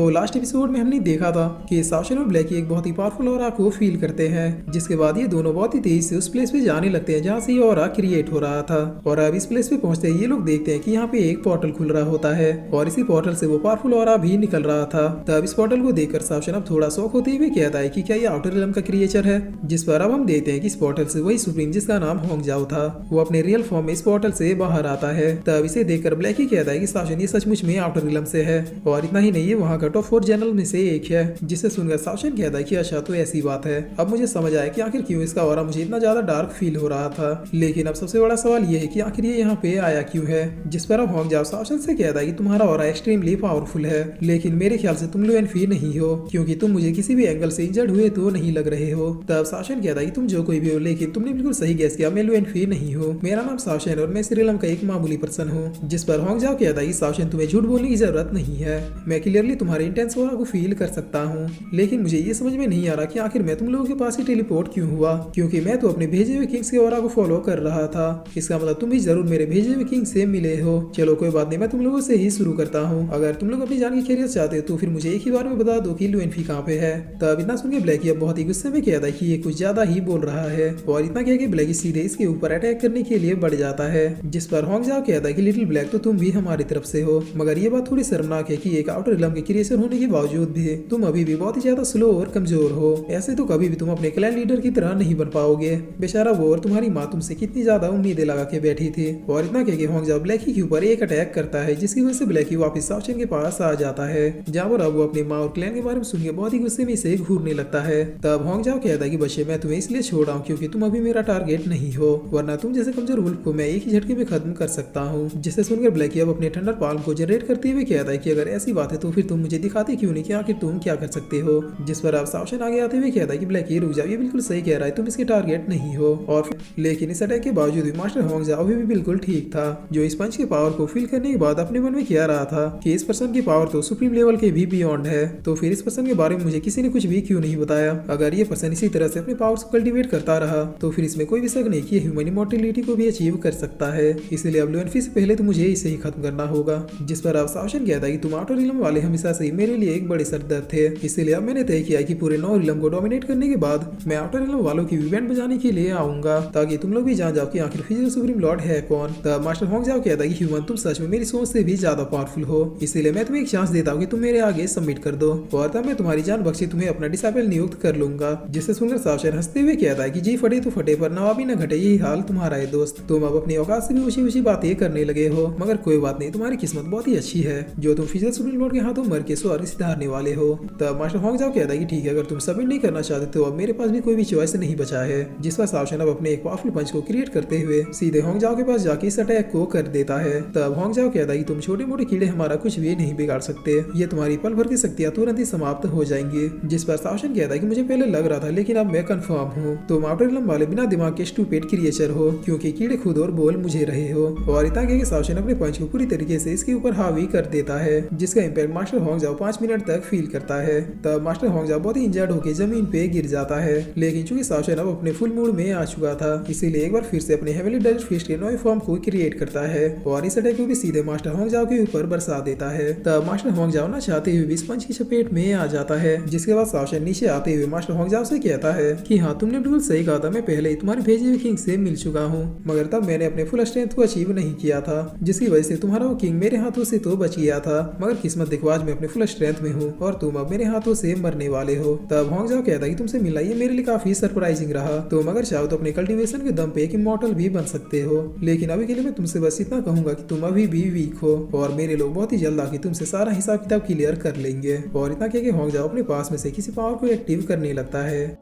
तो last episode में हमने देखा था कि साशन और ब्लैकी एक बहुत ही पावरफुल ऑरा को फील करते हैं, जिसके बाद ये दोनों बहुत ही तेजी से उस प्लेस पे जाने लगते हैं जहाँ से ये ऑरा क्रिएट हो रहा था। और अब इस प्लेस पे पहुंचते ही ये लोग देखते हैं कि यहाँ पे एक पोर्टल खुल रहा होता है और इसी पोर्टल से वो पावरफुल ऑरा भी निकल रहा था। तब इस पोर्टल को देखकर साशन अब थोड़ा शौक होते हुए कहता है कि क्या ये आउटर रिलम का क्रिएचर है, जिस पर अब हम देखते हैं कि इस पोर्टल से वही सुप्रीम जिसका नाम होंग जाओ था वो अपने रियल फॉर्म में इस पोर्टल से बाहर आता है। तब इसे देखकर ब्लैकी कहता है कि साशन ये सचमुच में आउटर रिलम से है और इतना ही नहीं ये वहाँ का टॉप 4 जनरल में से एक है। जिसे सुनकर साशन कहता है कि अच्छा तो ऐसी बात है। अब मुझे समझ आया कि आखिर क्यों इसका ऑरा मुझे इतना ज्यादा डार्क फील हो रहा था, लेकिन अब सबसे बड़ा सवाल ये है कि आखिर ये यहाँ पे आया क्यों है। जिस पर अब होंग जाओ साशन से कहता है कि तुम्हारा ऑरा एक्सट्रीमली पावरफुल है, लेकिन मेरे ख्याल से तुम लुएनफी नहीं हो, क्योंकि तुम मुझे किसी भी एंगल से इंजर्ड हुए तो नहीं लग रहे हो। तब साशन कहता है कि तुम जो कोई भी हो, लेकिन तुमने बिल्कुल सही गैस किया, मैं लुएनफी नहीं हूँ। मेरा नाम साशन और मैं इस रिलम का एक मामूली पर्सन हूँ। जिस पर होंग जाओ कहता है कि साशन तुम्हें झूठ बोलने की जरूरत नहीं है, मैं क्लियरली तुम्हारे इंटेंस ऑरा को फील कर सकता हूँ, लेकिन मुझे ये समझ में नहीं आ रहा कि आखिर मैं तुम लोगों के पास ही टेलीपोर्ट क्यों हुआ, क्योंकि मैं तो अपने भेजे हुए किंग्स के ऑरा को फॉलो कर रहा था। इसका मतलब तुम भी जरूर मेरे भेजे हुए किंग से मिले हो। चलो कोई बात नहीं, मैं तुम लोगों से ही शुरू करता हूँ। अगर तुम लोग अपनी जान की खैरियत चाहते हो तो फिर मुझे एक ही बार में बता दो कि लुएनफी कहाँ पे है। तब इतना सुन के ब्लैकी अब बहुत ही गुस्से में कहता है कि ये कुछ ज्यादा ही बोल रहा है और इतना कह के ब्लैकी सीधे इसके ऊपर अटैक करने के लिए बढ़ जाता है। जिस पर होंग जाओ कहता है कि लिटिल ब्लैक तो तुम भी हमारी तरफ से हो, मगर ये बात थोड़ी शर्मनाक है कि एक आउटर रिलम के क्रिएशन होने के बावजूद भी तुम अभी भी बहुत ही ज्यादा स्लो और कमजोर हो। ऐसे तो कभी भी तुम अपने क्लैन लीडर की तरह नहीं बन पाओगे। बेचारा वो और तुम्हारी माँ तुमसे कितनी ज्यादा उम्मीदें लगा के बैठी थी। और इतना कह के होंग जाओ ब्लैकी के ऊपर एक अटैक करता है, जिसकी वजह से ब्लैकी वापस साशन के पास आ जाता है, जहाँ पर अब वो अपनी माँ और क्लैन के बारे में सुन के बहुत ही गुस्से में इसे घूरने लगता है। तब होंग जाओ कहता है कि बच्चे मैं तुम्हें इसलिए छोड़ रहा हूँ क्योंकि तुम अभी मेरा टारगेट नहीं हो, वरना तुम जैसे कमजोर वुल्फ को मैं एक ही झटके में खत्म कर सकता हूँ। जिसे सुनकर ब्लैकी अब अपने थंडर पाल्म को जनरेट करते हुए कहता है कि अगर ऐसी बात है तो फिर तुम मुझे दिखाते क्यों नहीं कि आखिर तुम क्या कर सकते हो। जिस पर अब साशन आगे आते हुए कहता है कि ब्लैकी रुक जाओ, ये बिल्कुल सही कह रहा है, तुम इसके टारगेट नहीं हो। और लेकिन इस अटैक के बावजूद भी मास्टर होंग जाओ भी बिल्कुल ठीक था, जो इस पंच के पावर को फील करने के बाद अपने मन में कह रहा था कि इस पर्सन की पावर तो सुप्रीम लेवल के भी बियॉन्ड है, तो फिर इस पर्सन के बारे में मुझे किसी ने कुछ भी क्यों नहीं बताया। अगर ये पर्सन इसी तरह से अपने पावर्स को कल्टीवेट करता रहा तो फिर इसमें कोई भी शक नहीं कि ह्यूमन इमॉर्टलिटी को भी अचीव कर सकता है, इसलिए अब लुएनफी से पहले तो मुझे इसे ही खत्म करना होगा। जिस पर अब साशन कहता है कि तुम आउटर रिलम वाले हमेशा से मेरे लिए एक बड़े सरदर्द थे, इसलिए अब मैंने तय किया कि पूरे 9 रिलम को डोमिनेट करने के बाद मैं आउटर रिलम वालों की बैंड बजाने के लिए आऊंगा, ताकि तुम लोग भी जान जाओ कि आखिर फिजिकल सुप्रीम लॉर्ड है कौन। तब मास्टर होंग जाओ कहता है कि ह्यूमन तुम सच में मेरी सोच से भी ज्यादा पावरफुल हो, इसलिए मैं तुम्हें एक चांस देता हूँ कि तुम मेरे आगे सबमिट कर दो और तब मैं तुम्हारी जान बख्शी तुम्हें अपना डिसाइपल नियुक्त कर लूंगा। जिसे सुनकर साशन हंसते हुए कहता है कि जी फटे तो फटे पर नवाबी न घटे, यही हाल तुम्हारा है दोस्त। तुम अब अपनी औकात से भी ऊंची ऊंची बातें करने लगे हो, मगर कोई बात नहीं, तुम्हारी किस्मत बहुत ही अच्छी है जो तुम फिजिकल सुप्रीम लॉर्ड के हाथों मर के स्वर्ग सिधारने वाले हो। तब मास्टर होंग जाओ कहता है कि ठीक है, अगर तुम सबमिट नहीं करना चाहते तो अब मेरे पास भी कोई भी चॉइस नहीं बचा है। जिस पर साशन अब अपने एक पावरफुल पंच को क्रिएट करते हुए सीधे होंग जाओ के पास जाके इस अटैक को कर देता है। तब होंग जाओ कहता है कि तुम छोटे मोटे कीड़े हमारा कुछ भी नहीं बिगाड़ सकते, ये तुम्हारी पल भर की शक्तियां तुरंत ही समाप्त हो जाएंगी। जिस पर साशन कहता है कि मुझे पहले लग रहा था लेकिन अब मैं कंफर्म हूँ, तुम आउटर रिलम वाले बिना दिमाग के स्टूपिड क्रिएचर हो, क्योंकि कीड़े खुद और बोल मुझे रहे हो। और इतना कह के साशन अपने पंच को पूरी तरीके से इसके ऊपर हावी कर देता है, जिसका इम्पैक्ट मास्टर होंग जाओ 5 मिनट तक फील करता है। तब मास्टर होंग जाओ बहुत ही इंजर्ड होकर जमीन पे गिर जाता है, लेकिन चूंकि साशन अब अपने फुल मूड में आ चुका था, इसीलिए एक बार फिर से अपने हेवनली डेजर्ट फिस्ट के नए फॉर्म को क्रिएट करता है और इस अटैक को भी सीधे मास्टर होंग जाओ के ऊपर बरसा देता है। तब मास्टर होंग जाओ ना चाहते हुए भी इस पंच की चपेट में आ जाता है, जिसके बाद साशन नीचे आते हुए मास्टर होंग जाओ से कहता है कि हाँ तुमने बिल्कुल सही कहा था, मैं पहले ही तुम्हारे भेजे हुए किंग से मिल चुका हूँ, मगर तब मैंने अपने फुल स्ट्रेंथ को अचीव नहीं किया था, जिसकी वजह से तुम्हारा वो किंग मेरे हाथों से तो बच गया था, मगर किस्मत देखो आज मैं अपने फुल स्ट्रेंथ में हूँ और तुम अब मेरे हाथों से मरने वाले हो। तब होंग जाओ कहता है कि तुमसे मिलना ये मेरे लिए काफी सरप्राइजिंग रहा, तुम अगर चाहो तो अपने कल्टीवेशन के दम पे एक इमॉर्टल भी बन सकते हो, लेकिन अभी के लिए मैं तुमसे बस इतना कहूंगा कि तुम अभी भी वीक हो और मेरे लोग बहुत ही जल्द आके तुमसे सारा हिसाब किताब क्लियर कर लेंगे। और इतना कह के होंग जाओ अपने पास में से किसी पावर को एक्टिव करने लगता है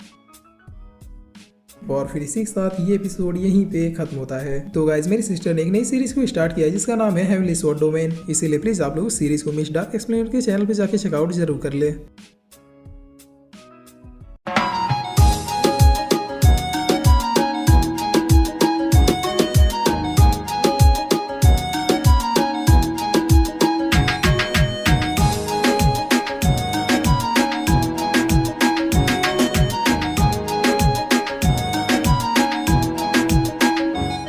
और फिर इसी के साथ ये एपिसोड यहीं पे खत्म होता है। तो गाइज मेरी सिस्टर ने एक नई सीरीज को स्टार्ट किया है जिसका नाम है हेवनली स्वॉर्ड डोमेन, इसीलिए प्लीज आप लोग सीरीज को मिस डार्क एक्सप्लेनर के चैनल पे जाके चेकआउट जरूर कर ले।